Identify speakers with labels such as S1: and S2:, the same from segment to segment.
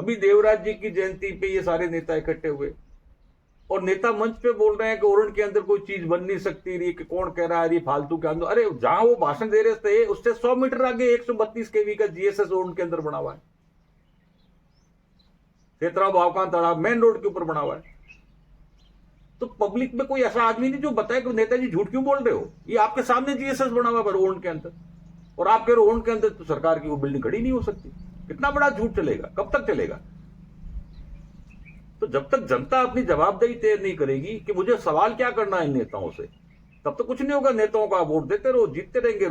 S1: अभी देवराज जी की जयंती पे ये सारे नेता इकट्ठे हुए और नेता मंच पे बोल रहे हैं कि ओरण के अंदर कोई चीज बन नहीं सकती रही, कि कौन कह रहा है ये फालतू के अंदर। अरे जहां वो भाषण दे रहे थे उससे 100 मीटर आगे 132 केवी का जीएसएस ओरण के अंदर बना हुआ है। सेतराव भावकान तालाब मेन रोड के ऊपर बना हुआ है। तो पब्लिक में कोई ऐसा आदमी नहीं जो बताए कि नेताजी झूठ क्यों बोल रहे हो। ये आपके सामने जीएसएस बना हुआ है ओरण के अंदर, और आप कह रहे हो ओरण के अंदर तो सरकार की वो बिल्डिंग खड़ी नहीं हो सकती। कितना बड़ा झूठ चलेगा, कब तक चलेगा। तो जब तक जनता अपनी जवाबदेही तय नहीं करेगी कि मुझे सवाल क्या करना है इन नेताओं से, तब तक कुछ नहीं होगा। नेताओं का वोट देते रहो, जीतते रहेंगे,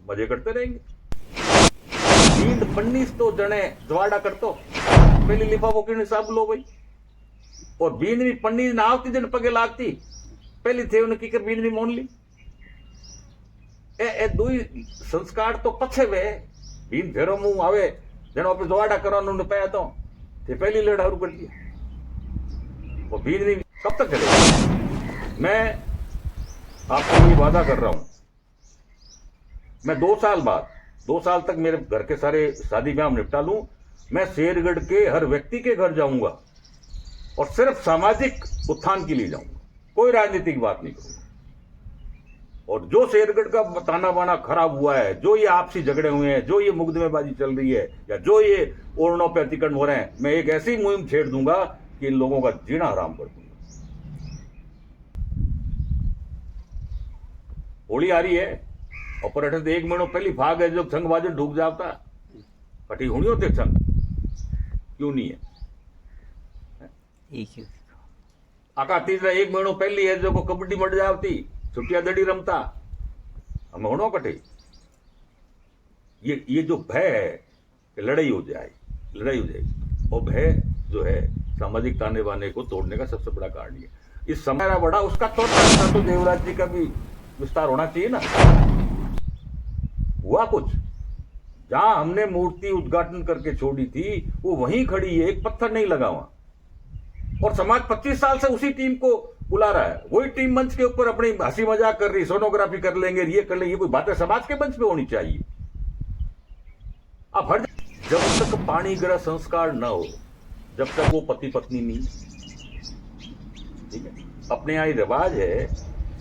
S1: मजे करते रहेंगे। बींद पन्नीस तो जने जवाड़ा करतो पहली लिफाफों की हिसाब लो भाई, और बींद भी पन्नी ना आवती जन पगे लागती पहली थे उन्हें कीकर बींद भी मोन ली। ए दुई संस्कार तो पछे वे बींद भेरो मुंह आवे जन पे जवाड़ा करवानो ने पाया तो थे पहली लड़ा शुरू कर दिया। वो बींद नहीं कब तक चलेगा। मैं आपको ये वादा कर रहा हूं, मैं 2 साल बाद 2 साल तक मेरे घर के सारे शादी ब्याह निपटा लूं। मैं शेरगढ़ के हर व्यक्ति के घर जाऊंगा और सिर्फ सामाजिक उत्थान के लिए जाऊंगा, कोई राजनीतिक बात नहीं करूंगा। और जो शेरगढ़ का ताना बाना खराब हुआ है, जो ये आपसी झगड़े हुए हैं, जो ये मुकदमेबाजी चल रही है, या जो ये ओरणों पे अतिक्रमण हो रहे हैं, मैं एक ऐसी मुहिम छेड़ दूंगा कि इन लोगों का जीना हराम कर दूंगा। होली आ रही है और पर्यटन 1 महीनों पहली भाग है जो संघ बाजन ढूक जाता कटी होनी होते संघ क्यों नहीं है आका तीसरा 1 महीनों पहली है जो को कबड्डी मट जाती छुट्टियां दड़ी रमता हमें होनो कटे। ये जो भय है कि लड़ाई हो जाएगी, और भय जो है सामाजिक ताने बाने को तोड़ने का सबसे बड़ा कारण है। इस समय बड़ा उसका चौथा तो देवराज जी का भी विस्तार होना चाहिए ना। हुआ कुछ, जहां हमने मूर्ति उद्घाटन करके छोड़ी थी वो वहीं खड़ी है, एक पत्थर नहीं लगा वहां। और समाज 25 साल से उसी टीम को बुला रहा है, वही टीम मंच के ऊपर अपनी हंसी मजाक कर रही, सोनोग्राफी कर लेंगे, ये कर लेंगे। ये कोई बातें समाज के मंच पे होनी चाहिए। अब हर जब तक पाणी ग्रह संस्कार न हो, जब तक वो पति पत्नी नहीं, ठीक है। अपने यहाँ रिवाज है,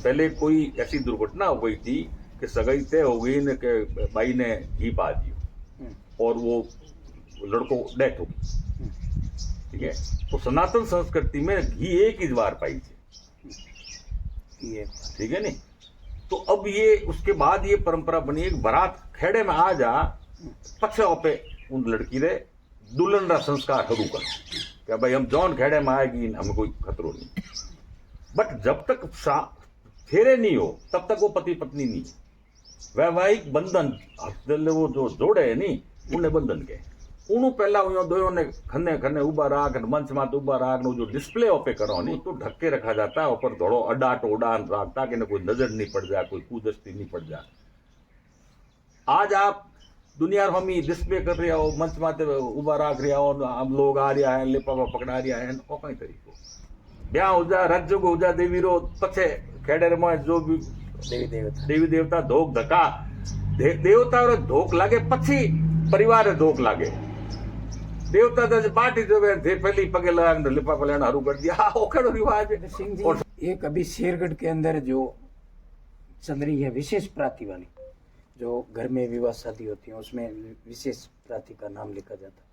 S1: पहले कोई ऐसी दुर्घटना हो गई थी कि सगाई तय हो गई न कि भाई ने घी पा दियो और वो लड़को डेथ हो गई, ठीक है। तो सनातन संस्कृति में घी एक ही बार पाई थी, ठीक है नहीं। तो अब ये उसके बाद ये परंपरा बनी, एक बारात खेड़े में आ जा पक्षों पे उन लड़की रे दुल्हन रा संस्कार शुरू कर क्या भाई हम जौन खेड़े में आएगी हमें कोई खतरो नहीं। बट जब तक फेरे नहीं हो तब तक वो पति पत्नी नहीं। वैवाहिक बंधन वो जो जोड़े है नहीं उन्हें बंधन के उन्हों पहला दो ने खन्ने खन्ने उबा राख मंच में उबा राख जो डिस्प्ले ओपे करो नहीं तो ढक के रखा जाता है ऊपर थोड़ो अड्डा टोडा राख ताकि न कोई नजर नहीं पड़ जाए, कोई कुदस्ती नहीं पड़ जाए। आज आप दुनिया हम डिस्प्ले कर रहे हो, मंच माते उबा राख रहे हो, हम लोग आ रहा है लिपा पकड़ा रहा है कई तरीको ब्याह हो जा रज हो जा देवी रो पछे खेड़े में जो भी देवी देवता धोक धक्का देवता और धोक लागे पछी परिवार धोक लागे। देवता तो पार्टी जो थे पहली पगे लगा लिपा पलाना हरू कर दिया ओखड़ो रिवाज है।
S2: सिंह जी, और एक अभी शेरगढ़ के अंदर जो चल रही है विशेष प्राति वाली, जो घर में विवाह शादी होती है उसमें विशेष प्राति का नाम लिखा जाता है,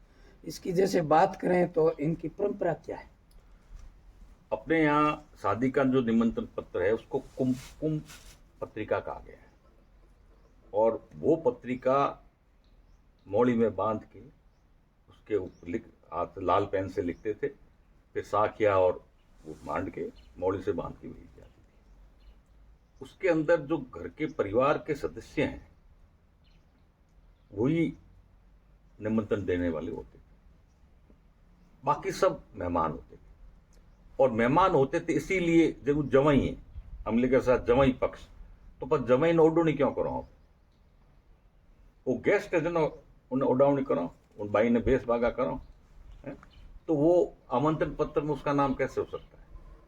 S2: इसकी जैसे बात करें तो इनकी परंपरा क्या है?
S1: अपने यहाँ शादी का जो निमंत्रण पत्र है उसको कुमकुम पत्रिका कहा गया है, और वो पत्रिका मौली में बांध के उसके ऊपर लाल पेन से लिखते थे, फिर साखिया और वो मांड के मौली से बांध के भेजी जाती थी। उसके अंदर जो घर के परिवार के सदस्य हैं वही निमंत्रण देने वाले होते थे, बाकी सब मेहमान होते थे। और मेहमान होते थे इसीलिए जब जवाई है अमले के साथ जवाई पक्ष, तो पर जवाई ने ओडोनी क्यों करो आप? वो गेस्ट है जो उन्हें ओडावनी करो, उन भाई ने बेस भागा करो है? तो वो आमंत्रण पत्र में उसका नाम कैसे हो सकता है?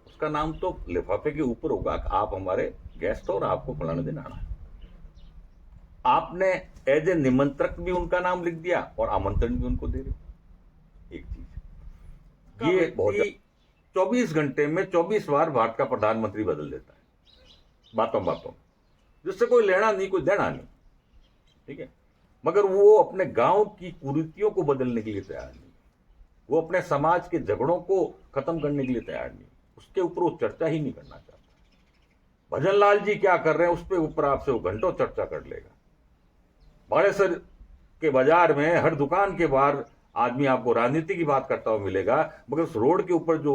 S1: उसका नाम तो लिफाफे के ऊपर होगा कि आप हमारे गेस्ट हो और आपको फलाने दिन आना है। आपने एज ए निमंत्रक भी उनका नाम लिख दिया और आमंत्रण भी उनको दे रहे हो, एक चीज। ये 24 घंटे में 24 बार भारत का प्रधानमंत्री बदल देता है बातों बातों में, जिससे कोई लेना नहीं कोई देना नहीं, ठीक है। मगर वो अपने गांव की कुरीतियों को बदलने के लिए तैयार नहीं, वो अपने समाज के झगड़ों को खत्म करने के लिए तैयार नहीं, उसके ऊपर वो चर्चा ही नहीं करना चाहता। भजन लाल जी क्या कर रहे हैं उस पर ऊपर आपसे वो घंटों चर्चा कर लेगा। बालेसर के बाजार में हर दुकान के बाहर आदमी आपको राजनीति की बात करता हुआ मिलेगा, मगर उस रोड के ऊपर जो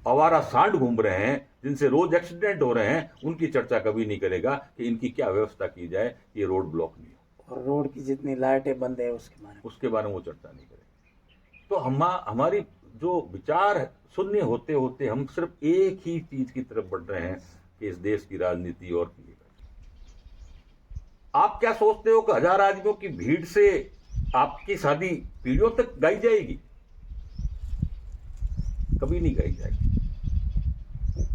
S1: आवारा सांड घूम रहे हैं, जिनसे रोज एक्सीडेंट हो रहे हैं, उनकी चर्चा कभी नहीं करेगा कि इनकी क्या व्यवस्था की जाए कि ये रोड ब्लॉक नहीं हो,
S2: और रोड की जितनी लाइटें बंद है उसके बारे में
S1: वो चर्चा नहीं करेगा। तो हमारी जो विचार शून्य होते होते हम सिर्फ एक ही चीज की तरफ बढ़ रहे हैं कि इस देश की राजनीति और की। आप क्या सोचते हो कि 1000 आदमियों की भीड़ से आपकी शादी पीढ़ियों तक गाई जाएगी? कभी नहीं गाई जाएगी।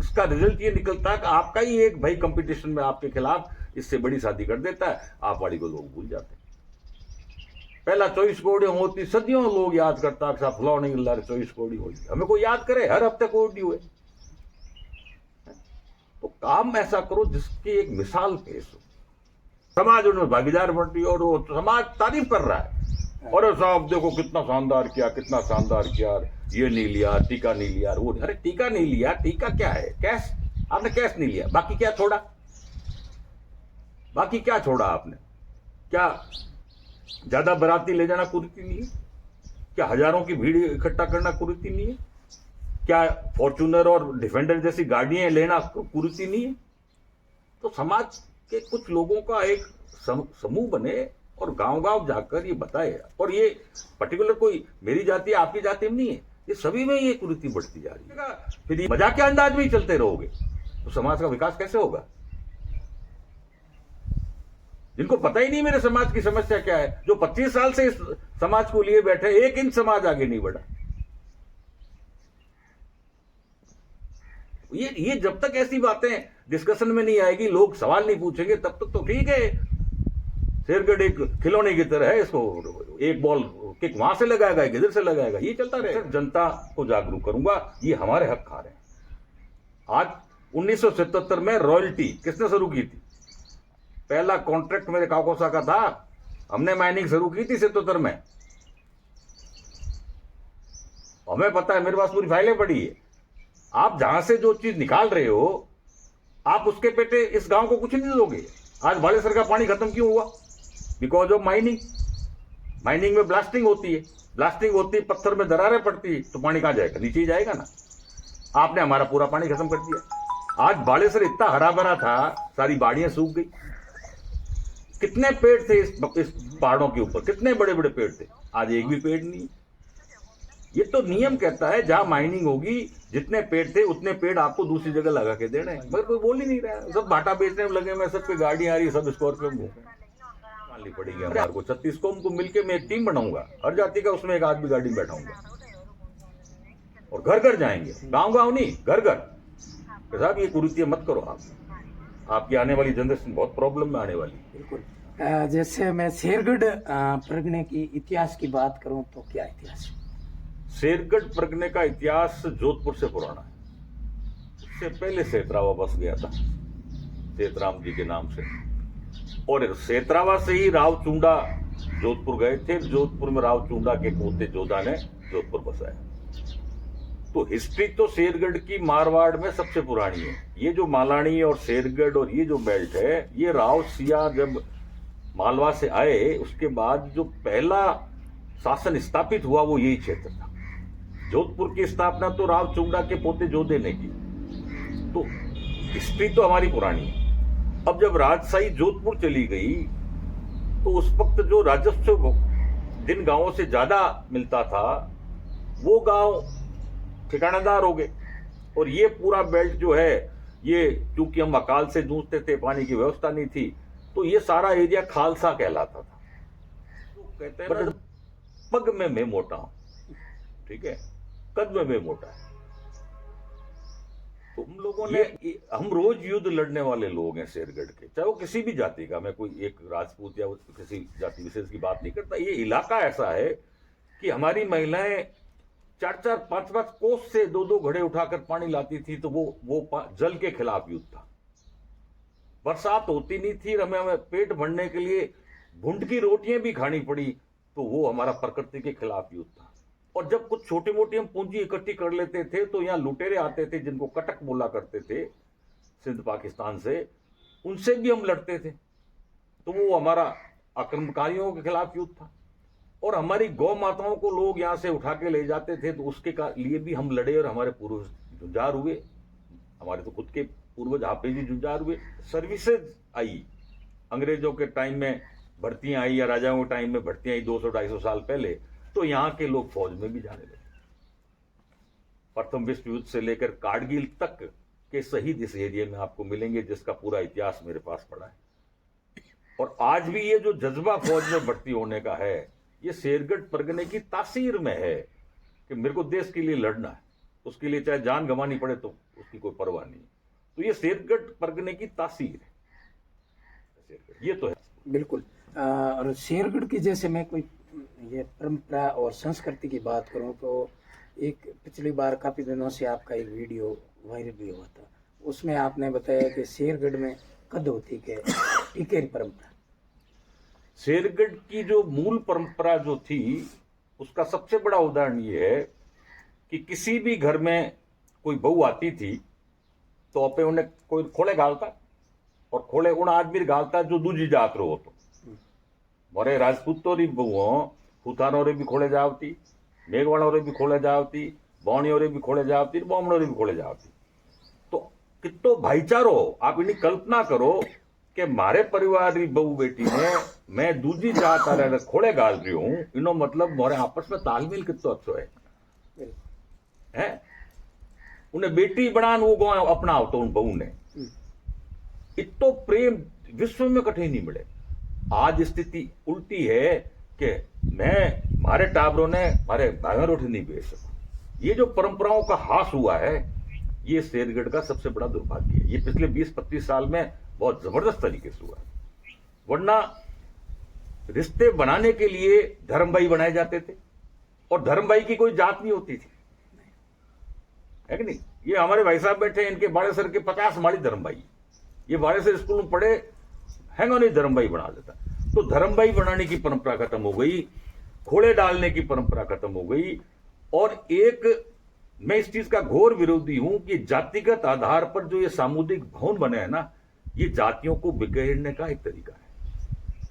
S1: इसका रिजल्ट ये निकलता है कि आपका ही एक भाई कंपटीशन में आपके खिलाफ इससे बड़ी शादी कर देता है, आप वाली को लोग भूल जाते हैं। पहला 24 कौड़ी होती, सदियों लोग याद करता है साहब फलाओ नहीं 24 कौड़ी होती, हमें कोई याद करे, हर हफ्ते कौड़ी हुए। तो काम ऐसा करो जिसकी एक मिसाल पेश हो, समाज उनमें भागीदार बन रही है और वो समाज तारीफ कर रहा है, और साहब देखो कितना शानदार किया, कितना शानदार किया, ये नहीं लिया, टीका नहीं लिया, वो अरे टीका नहीं लिया, टीका क्या है, कैश, आपने कैश नहीं लिया, बाकी क्या छोड़ा, बाकी क्या छोड़ा आपने? क्या ज्यादा बाराती ले जाना कुरीति नहीं है? क्या हजारों की भीड़ इकट्ठा करना कुरीति नहीं है? क्या फॉर्च्यूनर और डिफेंडर जैसी गाड़ियां लेना कुरीति नहीं है? तो समाज के कुछ लोगों का एक समूह बने और गांव गांव जाकर ये बताए, और ये पर्टिकुलर कोई मेरी जाति आपकी जाति में नहीं है, ये सभी में ये कुरीति बढ़ती जा रही है। फिर ये मजाक के अंदाज में ही चलते रहोगे तो समाज का विकास कैसे होगा? जिनको पता ही नहीं मेरे समाज की समस्या क्या है, जो 25 साल से इस समाज को लिए बैठे, एक इंच समाज आगे नहीं बढ़ा। ये जब तक ऐसी बातें डिस्कशन में नहीं आएगी, लोग सवाल नहीं पूछेंगे, तब तक तो ठीक है। शेरगढ़ एक खिलौने की तरह है, इसको एक बॉल किक वहां से लगाएगा, एक इधर से लगाएगा, ये चलता रहेगा। जनता को जागरूक करूंगा, ये हमारे हक खा रहे हैं। आज 1977 में रॉयल्टी किसने शुरू की थी? पहला कॉन्ट्रैक्ट मेरे काकोसा का था, हमने माइनिंग शुरू की थी 77 में। हमें पता है, मेरे पास पूरी फाइलें पड़ी है। आप जहां से जो चीज निकाल रहे हो, आप उसके पेटे इस गांव को कुछ नहीं दोगे। आज बालेसर का पानी खत्म क्यों हुआ? Because of mining. माइनिंग में ब्लास्टिंग होती है, पत्थर में दरारें पड़ती है, तो पानी कहां जाएगा? नीचे ही जाएगा ना। आपने हमारा पूरा पानी खत्म कर दिया। आज बालेसर इतना हरा भरा था, सारी बाड़ियां सूख गई। कितने पेड़ थे इस पहाड़ों के ऊपर, कितने बड़े बड़े पेड़ थे, आज एक भी पेड़ नहीं। ये तो नियम कहता है जहां माइनिंग होगी, जितने पेड़ थे उतने पेड़ आपको दूसरी जगह लगा के देने हैं, मगर कोई बोल ही नहीं रहा। सब भाटा बेचने में लगे, मैं सब पे गाड़ी आ रही है, सब स्कॉर्पियो में माननी पड़ेगी हमारे को। 36 को उनको मिलकर मैं एक टीम बनाऊंगा, हर जाति का, उसमें एक आदमी गाड़ी में बैठाऊंगा और घर घर जाएंगे, गांव गांव नहीं, घर घर। साहब ये कुरीतियां मत करो, आपकी आने वाली जनरेशन बहुत प्रॉब्लम में आने वाली।
S2: बिल्कुल। जैसे मैं शेरगढ़ परगने की इतिहास की बात करूं तो क्या इतिहास है?
S1: शेरगढ़ परगने का इतिहास जोधपुर से पुराना है। उससे पहले सेतरावा बस गया था सेतराम जी के नाम से, और सेतरावा से ही राव चूंडा जोधपुर गए थे। जोधपुर में राव चूंडा के पोते जोधा ने जोधपुर बसाया। तो हिस्ट्री तो शेरगढ़ की मारवाड़ में सबसे पुरानी है। ये जो मालानी और शेरगढ़ और ये जो बेल्ट है, ये राव सिया जब मालवा से आए उसके बाद जो पहला शासन स्थापित हुआ वो यही क्षेत्र था। जोधपुर की स्थापना तो राव चूंडा के पोते जोधे ने की। तो हिस्ट्री तो हमारी पुरानी है। अब जब राजशाही जोधपुर चली गई तो उस वक्त जो राजस्व जिन गांवों से ज्यादा मिलता था वो गांव ठिकानादार हो गए, और ये पूरा बेल्ट जो है, ये क्योंकि हम अकाल से जूझते थे, पानी की व्यवस्था नहीं थी, तो ये सारा एरिया खालसा कहलाता था। तो कहते हैं ना, पग में मैं मोटा हूं, ठीक है, कद में मैं मोटा है। तो हम लोगों ने, हम रोज युद्ध लड़ने वाले लोग हैं शेरगढ़ के, चाहे वो किसी भी जाति का, मैं कोई एक राजपूत या किसी जाति विशेष की बात नहीं करता। ये इलाका ऐसा है कि हमारी महिलाएं 4-4, 5-5 कोस से 2-2 घड़े उठाकर पानी लाती थी, तो वो जल के खिलाफ युद्ध था। बरसात होती नहीं थी, हमें पेट भरने के लिए भुंड की रोटियां भी खानी पड़ी, तो वो हमारा प्रकृति के खिलाफ युद्ध था। और जब कुछ छोटी मोटी हम पूंजी इकट्ठी कर लेते थे, तो यहाँ लुटेरे आते थे जिनको कटक बोला करते थे, सिंध पाकिस्तान से, उनसे भी हम लड़ते थे। तो वो हमारा आक्रमणकारियों के खिलाफ युद्ध था। और हमारी गौ माताओं को लोग यहाँ से उठा के ले जाते थे, तो उसके लिए भी हम लड़े और हमारे पूर्वज जुझार हुए। हमारे तो खुद के पूर्वज हाफिजी जुझार हुए। सर्विसेज आई, अंग्रेजों के टाइम में भर्तियां आई या राजाओं के टाइम में भर्तियां आई 200-250 साल पहले, तो यहाँ के लोग फौज में भी जाने लगे। प्रथम विश्व युद्ध से लेकर कारगिल तक के शहीद इस एरिया में आपको मिलेंगे, जिसका पूरा इतिहास मेरे पास पड़ा है। और आज भी ये जो जज्बा फौज में भर्ती होने का है, ये शेरगढ़ परगने की तासीर में है कि मेरे को देश के लिए लड़ना है, उसके लिए चाहे जान गंवानी पड़े तो उसकी कोई परवाह नहीं। तो ये शेरगढ़ परगने की तासीर है, ये तो है।
S2: बिल्कुल। और शेरगढ़ की, जैसे मैं कोई ये परंपरा और संस्कृति की बात करूं, तो एक पिछली बार काफ़ी दिनों से आपका एक वीडियो वायरल भी हुआ था, उसमें आपने बताया कि शेरगढ़ में कद होती के टीके की परंपरा।
S1: शेरगढ़ की जो मूल परंपरा जो थी, उसका सबसे बड़ा उदाहरण ये है कि किसी भी घर में कोई बहू आती थी, तो अपने उन्हें कोई खोले गालता, और खोले उन आदमी गालता जो दूजी जात रो होतो। मोरे राजपूतों री बहुओं हुतानो रे भी खोले जावती, मेघवाणों रे भी खोले जावती, बौणियों रे भी खोले जावती, बॉमणों रे भी खोले जावती। तो कितो भाईचारो, आप इन्हीं कल्पना करो कि मारे परिवार री बहू बेटी ने मैं दूजी जात आ खोले गाल रही हूं, इनो मतलब मोरे आपस में तालमेल कितो अच्छो है। उन्हें बेटी बनान वो गो अपना तो उन बहू ने इतो प्रेम विश्व में कठिन नहीं मिले। आज स्थिति उल्टी है कि मैं मारे टाबरों ने मारे भाइयों रोटी नहीं बेच सकूं। ये जो परंपराओं का हास हुआ है, ये शेरगढ़ का सबसे बड़ा दुर्भाग्य है। ये पिछले 20-25 साल में बहुत जबरदस्त तरीके से हुआ है। वरना रिश्ते बनाने के लिए धर्म भाई बनाए जाते थे, और धर्म भाई की कोई जात नहीं होती थी, है कि नहीं। ये हमारे भाई साहब बैठे, इनके बाड़ेसर के 50 माड़ी धर्म भाई, ये बाड़ेसर स्कूल में पढ़े हैंगो नहीं धर्म भाई बना देता। तो धर्म भाई बनाने की परंपरा खत्म हो गई, खोड़े डालने की परंपरा खत्म हो गई। और एक मैं इस चीज का घोर विरोधी हूं कि जातिगत आधार पर जो ये सामुदायिक भवन बने हैं ना, ये जातियों को बिखेरने का एक तरीका है।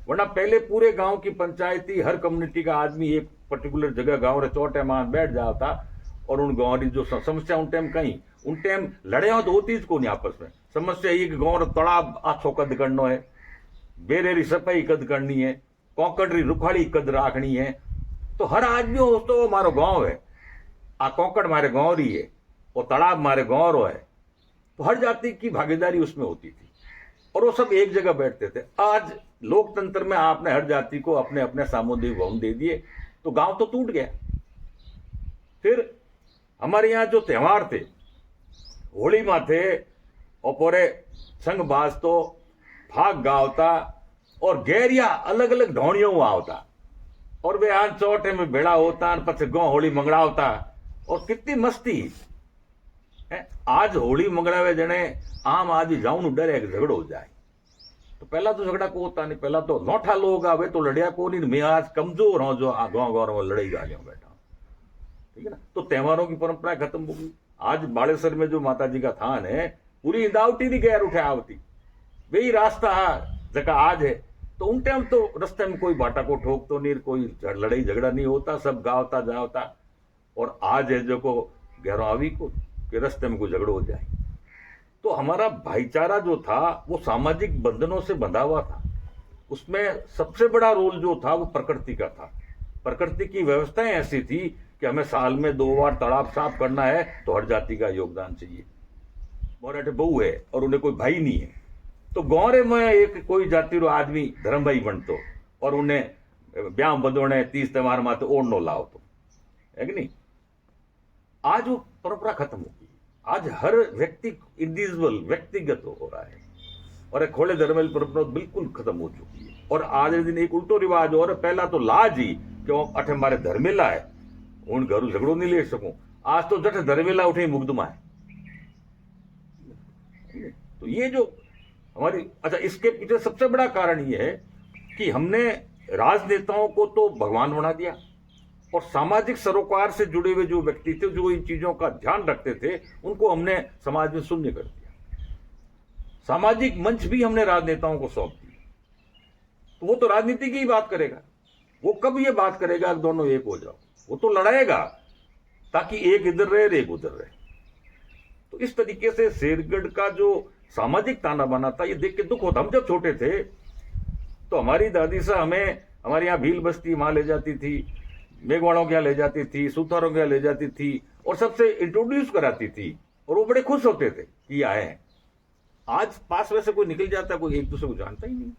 S1: वरना पहले पूरे गांव की पंचायती, हर कम्युनिटी का आदमी एक पर्टिकुलर जगह गांव रे चौटे मान बैठ जाता, और उन गांव की जो समस्या उन टाइम कहीं उन टाइम लड़े हो तो होती को नहीं आपस में। समस्या ये कि गांव तालाब आछो कद करनो है, बेरे री सफाई कद करनी है, कोंकड़ री रुखाड़ी कद राखनी है। तो हर आदमी दोस्तों मारो गांव है, आ कोंकड़ मारे गांव री है, वो तालाब मारे गांव रो है। तो हर जाति की भागीदारी उसमें होती थी, और वो सब एक जगह बैठते थे। आज लोकतंत्र में आपने हर जाति को अपने अपने सामुदायिक भवन दे दिए, तो गांव तो टूट गया। फिर हमारे यहाँ जो त्योहार थे, होली माथे और पूरे संग बाज तो भाग गावता, और गैरिया अलग अलग ढोणियों आवता, और वे आज चौटे में भेड़ा होता, पछे गौ होली मंगड़ावता, और कितनी मस्ती है। आज होली मंगड़ावे जने आम आदमी जाऊन डरे कि झगड़ो हो जाए। तो पहला तो झगड़ा को होता नहीं, पहला तो नौठा लोग आवे तो लड़िया को नहीं। मैं आज कमजोर हूं जो गाँव गाँव में लड़ाई गालियों बैठा, ठीक है ना। तो त्योहारों की परंपरा खत्म हो गई। आज बाड़ेसर में जो माता जी का थान है, पूरी इंदावटी नहीं गैर उठे आवती, वही रास्ता जगह आज है। तो उन टाइम तो रास्ते में कोई बाटा को ठोक तो नहीं, कोई लड़ाई झगड़ा नहीं होता, सब गावता जावता। और आज है जो को गैरो आवी को कि रास्ते में कोई झगड़ो हो जाए। तो हमारा भाईचारा जो था वो सामाजिक बंधनों से बंधा हुआ था। उसमें सबसे बड़ा रोल जो था वो प्रकृति का था। प्रकृति की व्यवस्थाएं ऐसी थी कि हमें साल में 2 बार तालाब साफ करना है, तो हर जाति का योगदान चाहिए। मोराठे बहू है और उन्हें कोई भाई नहीं है, तो गौरे में एक कोई जाति रो आदमी धर्म भाई बनतो, और उन्हें ब्याह बदोने 30 त्योहार माते ओढ़नो लाओ, तो है कि नहीं। आज वो परंपरा खत्म हो गई। आज हर व्यक्ति इंडिविजुअल व्यक्तिगत हो रहा है, और एक खोले धर्मेल परंपरा बिल्कुल खत्म हो चुकी है। और आज दिन एक उल्टो रिवाज, और पहला तो लाज ही क्यों अठे हमारे धर्मेला है, उन घरू झगड़ो नहीं ले सकूं। आज तो जट दरवेला उठे मुकदमा है। तो ये जो हमारी, अच्छा, इसके पीछे सबसे बड़ा कारण ये है कि हमने राजनेताओं को तो भगवान बना दिया और सामाजिक सरोकार से जुड़े हुए जो व्यक्ति थे, जो इन चीजों का ध्यान रखते थे, उनको हमने समाज में शून्य कर दिया। सामाजिक मंच भी हमने राजनेताओं को सौंप दिया। तो वो तो राजनीति की ही बात करेगा, वो कब ये बात करेगा कि दोनों एक हो जाओ? वो तो लड़ाएगा ताकि एक इधर रहे और एक उधर रहे। तो इस तरीके से शेरगढ़ का जो सामाजिक ताना बाना था, ये देख के दुख होता। हम जब छोटे थे तो हमारी दादी साहब हमें हमारे यहाँ भील बस्ती वहां ले जाती थी, मेघवाड़ों के यहाँ ले जाती थी, सुथारों के यहाँ ले जाती थी और सबसे इंट्रोड्यूस कराती थी और वो बड़े खुश होते थे कि आए हैं। आज पास में से कोई निकल जाता है, कोई एक दूसरे को जानता ही नहीं,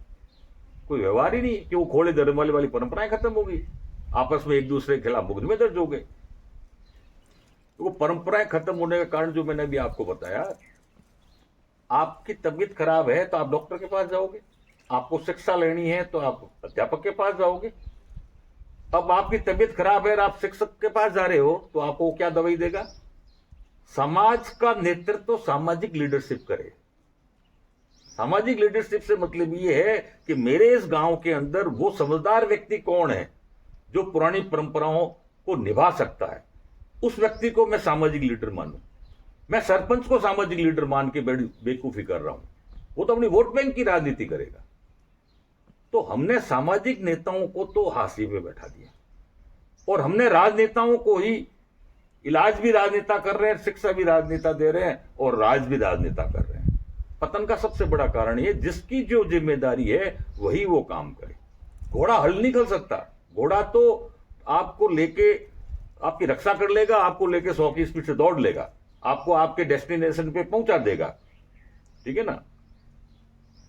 S1: कोई व्यवहार ही नहीं, कि वो खोले धर्म वाली परंपराएं खत्म हो गई, आपस में एक दूसरे के खिलाफ मुकदमे दर्ज हो गए। तो वो परंपराएं खत्म होने का कारण जो मैंने भी आपको बताया, आपकी तबीयत खराब है तो आप डॉक्टर के पास जाओगे, आपको शिक्षा लेनी है तो आप अध्यापक के पास जाओगे। अब आपकी तबीयत खराब है और आप शिक्षक के पास जा रहे हो तो आपको क्या दवाई देगा? समाज का नेतृत्व सामाजिक लीडरशिप करे। सामाजिक लीडरशिप से मतलब ये है कि मेरे इस गांव के अंदर वो समझदार व्यक्ति कौन है जो पुरानी परंपराओं को निभा सकता है, उस व्यक्ति को मैं सामाजिक लीडर मानूं। मैं सरपंच को सामाजिक लीडर मान के बड़ी बेवकूफी कर रहा हूं, वो तो अपनी वोट बैंक की राजनीति करेगा। तो हमने सामाजिक नेताओं को तो हाशिए पे बैठा दिया और हमने राजनेताओं को ही, इलाज भी राजनेता कर रहे हैं, शिक्षा भी राजनेता दे रहे हैं और राज भी राजनेता कर रहे हैं। पतन का सबसे बड़ा कारण ये, जिसकी जो जिम्मेदारी है वही वो काम करे। घोड़ा हल नहीं कर सकता, घोड़ा तो आपको लेके आपकी रक्षा कर लेगा, आपको लेके 100 की स्पीड से दौड़ लेगा, आपको आपके डेस्टिनेशन पे पहुंचा देगा, ठीक है ना।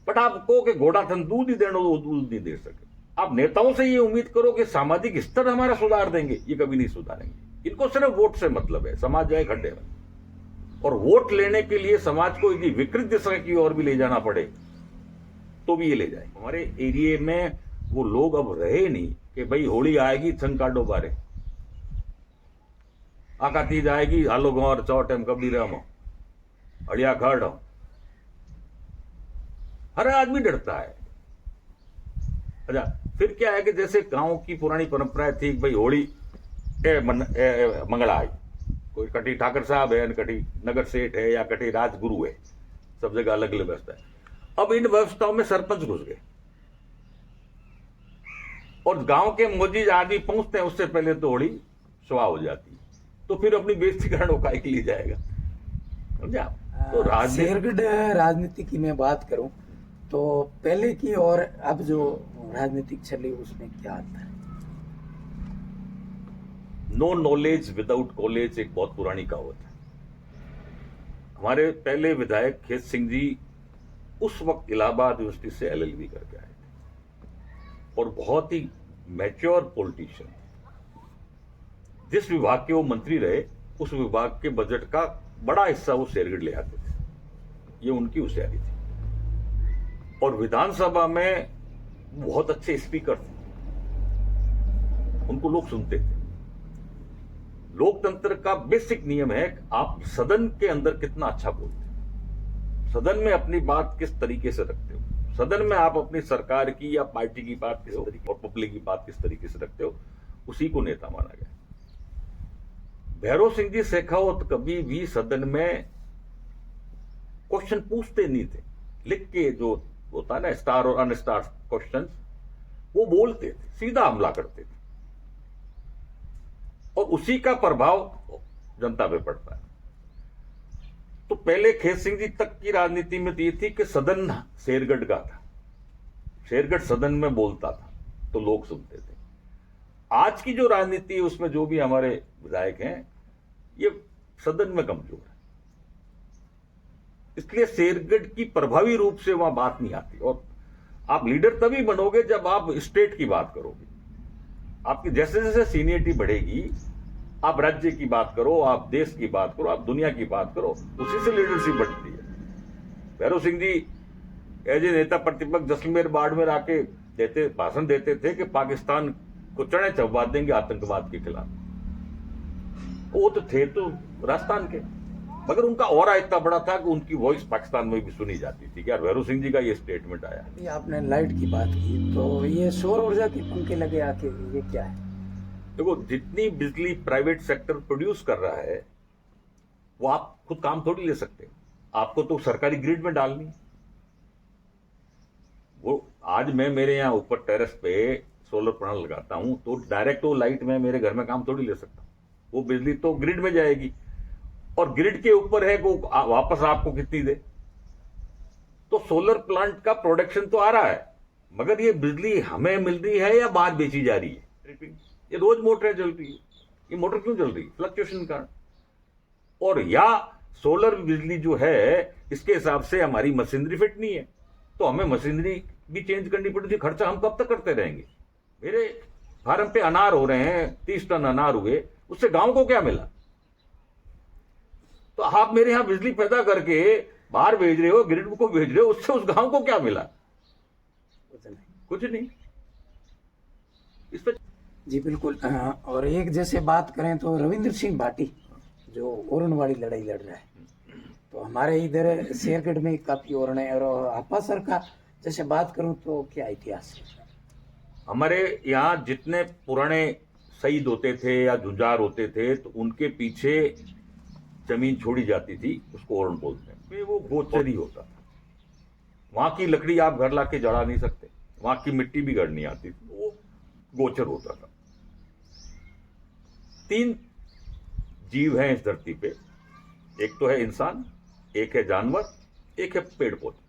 S1: बट आप कहो कि घोड़ा थन दूध ही देना, वो दूध नहीं दे सके। आप नेताओं से ये उम्मीद करो कि सामाजिक स्तर हमारा सुधार देंगे, ये कभी नहीं सुधारेंगे। इनको सिर्फ वोट से मतलब है, समाज जाए खड्डे में। और वोट लेने के लिए समाज को यदि विकृत दिशा की ओर भी ले जाना पड़े तो भी ये ले जाए। हमारे एरिया में वो लोग अब रहे नहीं कि भाई होली आएगी छंग काटो बारे, आका तीज आएगी हालो गौर चौट एम कबड्डी रहो अड़िया खड़ रहो। हर आदमी डरता है। अच्छा, फिर क्या है कि जैसे गांव की पुरानी परंपराएं थी, भाई होली मंगला आई, कोई कटी ठाकर साहब है, कटी नगर सेठ है या कटी राजगुरु है, सब जगह अलग अलग व्यवस्था है। अब इन व्यवस्थाओं में सरपंच घुस गए और गांव के मोजी आदमी पहुंचते हैं, उससे पहले तो होली सुहा हो जाती है। तो फिर अपनी बेइज्जती करने को काहे के लिए जाएगा, समझा। तो
S2: शेरगढ़ राजनीति की मैं बात करूं तो पहले की और अब जो राजनीतिक चली उसमें क्या आता है?
S1: नो नॉलेज विदाउट कॉलेज एक बहुत पुरानी कहावत है। हमारे पहले विधायक खेत सिंह जी उस वक्त इलाहाबाद यूनिवर्सिटी से LLB करके आए थे और बहुत ही मैच्योर पॉलिटिशियन। जिस विभाग के वो मंत्री रहे, उस विभाग के बजट का बड़ा हिस्सा वो शेरगढ़ ले आते थे, ये उनकी होशियारी थी। और विधानसभा में बहुत अच्छे स्पीकर थे, उनको लोग सुनते थे। लोकतंत्र का बेसिक नियम है कि आप सदन के अंदर कितना अच्छा बोलते हो, सदन में अपनी बात किस तरीके से रखते हो, सदन में आप अपनी सरकार की या पार्टी की बात किस तरीके और पब्लिक की बात किस तरीके से रखते हो, उसी को नेता माना गया। भैरव सिंह जी शेखावत कभी भी सदन में क्वेश्चन पूछते नहीं थे, लिख के जो होता है ना स्टार और अनस्टार क्वेश्चन, वो बोलते थे, सीधा हमला करते थे और उसी का प्रभाव जनता पे पड़ता है। तो पहले खेत सिंह जी तक की राजनीति में तो ये थी कि सदन शेरगढ़ का था, शेरगढ़ सदन में बोलता था तो लोग सुनते थे। आज की जो राजनीति है उसमें जो भी हमारे विधायक हैं ये सदन में कमजोर है, इसलिए शेरगढ़ की प्रभावी रूप से वहां बात नहीं आती। और आप लीडर तभी बनोगे जब आप स्टेट की बात करोगे। आपकी जैसे जैसे सीनियरिटी बढ़ेगी, आप राज्य की बात करो, आप देश की बात करो, आप दुनिया की बात करो, उसी से लीडरशिप बढ़ती है। भैरव सिंह जी एज ए नेता प्रतिपक्ष जैसलमेर बाड़मेर आके भाषण देते थे कि पाकिस्तान को चढ़े चबा देंगे आतंकवाद के खिलाफ। वो तो थे तो राजस्थान के, मगर उनका ऑरा इतना बड़ा था कि उनकी वॉइस पाकिस्तान में भी सुनी जाती थी। यार भैरव सिंह जी का ये स्टेटमेंट आया।
S2: ये आपने लाइट की बात की, तो ये सौर ऊर्जा के पंखे लगे आके, ये क्या है?
S1: देखो, जितनी बिजली प्राइवेट सेक्टर प्रोड्यूस कर रहा है वो आप खुद काम थोड़ी ले सकते, आपको तो सरकारी ग्रिड में डालनी। वो आज मैं मेरे यहाँ ऊपर टेरेस पे सोलर पैनल लगाता हूं तो डायरेक्ट वो लाइट में मेरे घर में काम थोड़ी ले सकता, वो बिजली तो ग्रिड में जाएगी और ग्रिड के ऊपर है कि वो वापस आपको कितनी दे। तो सोलर प्लांट का प्रोडक्शन तो आ रहा है, मगर ये बिजली हमें मिल रही है या बाहर बेची जा रही है? ये रोज मोटरें चल रही है, ये मोटर क्यों चल रही है? फ्लक्चुएशन का। और या सोलर बिजली जो है इसके हिसाब से हमारी मशीनरी फिट नहीं है, तो हमें मशीनरी भी चेंज करनी पड़ेगी। खर्चा हम कब तक करते रहेंगे? मेरे फार्म पे अनार हो रहे हैं, 30 टन अनार हुए, उससे गांव को क्या मिला? तो आप मेरे यहां बिजली पैदा करके बाहर भेज रहे हो, ग्रिड को भेज रहे हो, उससे उस गांव को क्या मिला? कुछ नहीं। इस पर
S2: जी बिल्कुल। और एक जैसे बात करें तो रविंद्र सिंह भाटी जो ओरण वाली लड़ाई लड़ रहा है, तो हमारे इधर शेरगढ़ में काफी ओरण है। और आपा सर का जैसे बात करूं तो क्या इतिहास है?
S1: हमारे यहाँ जितने पुराने शहीद होते थे या जुझार होते थे तो उनके पीछे जमीन छोड़ी जाती थी, उसको ओरण बोलते हैं। वो गोचर ही होता था, वहां की लकड़ी आप घर लाके जला नहीं सकते, वहां की मिट्टी भी घर नहीं आती थी, वो गोचर होता था। 3 जीव हैं इस धरती पे, एक तो है इंसान, एक है जानवर, एक है पेड़ पौधे।